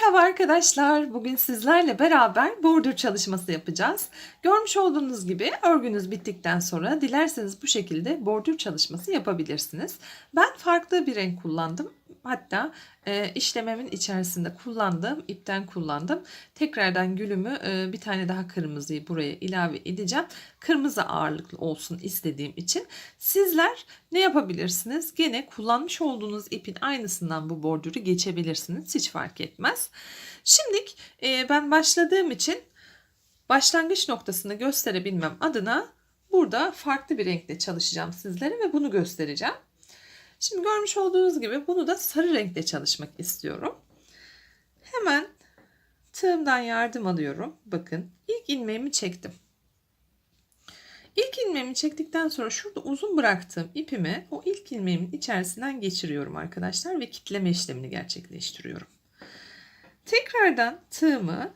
Merhaba arkadaşlar. Bugün sizlerle beraber bordür çalışması yapacağız. Görmüş olduğunuz gibi örgünüz bittikten sonra dilerseniz bu şekilde bordür çalışması yapabilirsiniz. Ben farklı bir renk kullandım. Hatta işlememin içerisinde kullandığım ipten kullandım. Tekrardan gülümü bir tane daha kırmızıyı buraya ilave edeceğim. Kırmızı ağırlıklı olsun istediğim için. Sizler ne yapabilirsiniz? Gene kullanmış olduğunuz ipin aynısından bu bordürü geçebilirsiniz. Hiç fark etmez. Şimdi ben başladığım için başlangıç noktasını gösterebilmem adına burada farklı bir renkle çalışacağım sizlere ve bunu göstereceğim. Şimdi görmüş olduğunuz gibi bunu da sarı renkle çalışmak istiyorum. Hemen tığımdan yardım alıyorum. Bakın ilk ilmeğimi çektim. İlk ilmeğimi çektikten sonra şurada uzun bıraktığım ipimi o ilk ilmeğimin içerisinden geçiriyorum arkadaşlar ve kitleme işlemini gerçekleştiriyorum. Tekrardan tığımı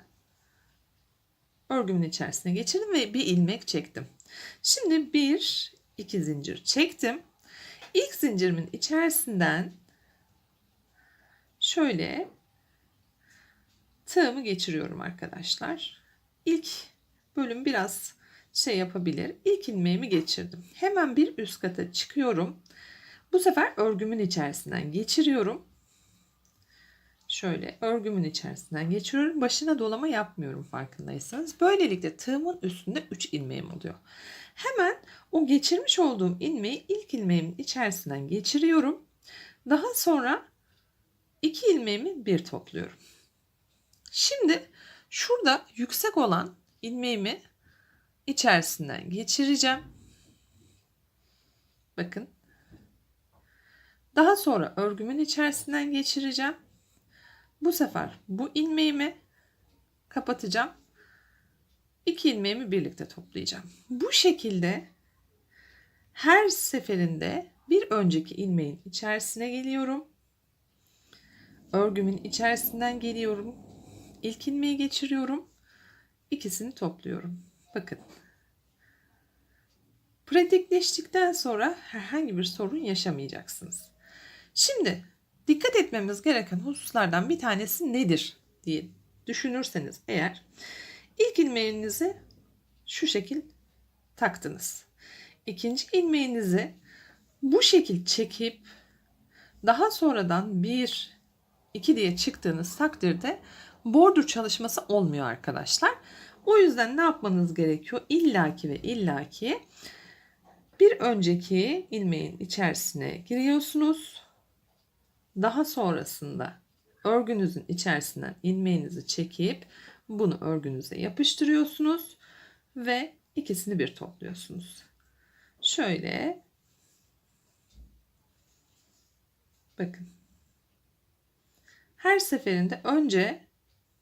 örgümün içerisine geçirdim ve bir ilmek çektim. Şimdi bir, iki zincir çektim. İlk zincirimin içerisinden şöyle tığımı geçiriyorum arkadaşlar. İlk bölüm biraz yapabilir. İlk ilmeğimi geçirdim. Hemen bir üst kata çıkıyorum. Bu sefer örgümün içerisinden geçiriyorum. Şöyle örgümün içerisinden geçiriyorum. Başına dolama yapmıyorum farkındaysanız. Böylelikle tığımın üstünde 3 ilmeğim oluyor. Hemen o geçirmiş olduğum ilmeği ilk ilmeğimin içerisinden geçiriyorum. Daha sonra 2 ilmeğimi bir topluyorum. Şimdi şurada yüksek olan ilmeğimi içerisinden geçireceğim. Bakın. Daha sonra örgümün içerisinden geçireceğim. Bu sefer bu ilmeğimi kapatacağım. 2 ilmeğimi birlikte toplayacağım. Bu şekilde her seferinde bir önceki ilmeğin içerisine geliyorum. Örgümün içerisinden geliyorum. İlk ilmeği geçiriyorum. İkisini topluyorum. Bakın. Pratikleştikten sonra herhangi bir sorun yaşamayacaksınız. Şimdi dikkat etmemiz gereken hususlardan bir tanesi nedir diye düşünürseniz eğer ilk ilmeğinizi şu şekil taktınız. İkinci ilmeğinizi bu şekil çekip daha sonradan 1, 2 diye çıktığınız takdirde bordür çalışması olmuyor arkadaşlar. O yüzden ne yapmanız gerekiyor? İllaki ve illaki bir önceki ilmeğin içerisine giriyorsunuz. Daha sonrasında örgünüzün içerisinden ilmeğinizi çekip bunu örgünüze yapıştırıyorsunuz ve ikisini bir topluyorsunuz. Şöyle bakın. Her seferinde önce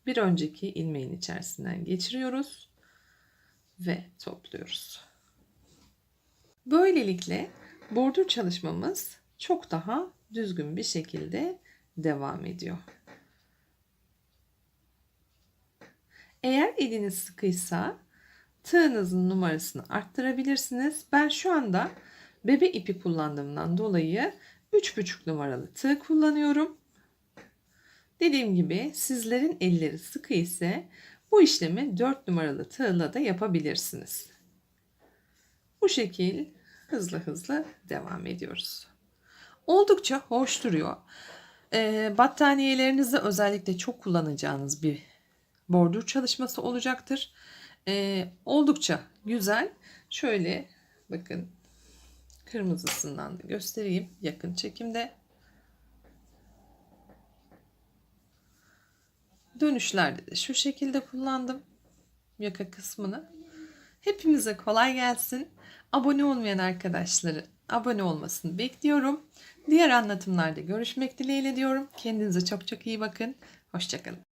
bir önceki ilmeğin içerisinden geçiriyoruz ve topluyoruz. Böylelikle bordür çalışmamız çok daha düzgün bir şekilde devam ediyor. Eğer eliniz sıkıysa tığınızın numarasını arttırabilirsiniz. Ben şu anda bebe ipi kullandığımdan dolayı 3,5 numaralı tığ kullanıyorum. Dediğim gibi sizlerin elleri sıkı ise bu işlemi 4 numaralı tığla da yapabilirsiniz. Bu şekil hızlı hızlı devam ediyoruz. Oldukça hoş duruyor. Battaniyelerinizde özellikle çok kullanacağınız bir bordür çalışması olacaktır. Oldukça güzel. Şöyle bakın kırmızısından da göstereyim yakın çekimde. Dönüşlerde de şu şekilde kullandım yaka kısmını. Hepimize kolay gelsin. Abone olmayan arkadaşları abone olmasını bekliyorum. Diğer anlatımlarda görüşmek dileğiyle diyorum. Kendinize çok çok iyi bakın. Hoşça kalın.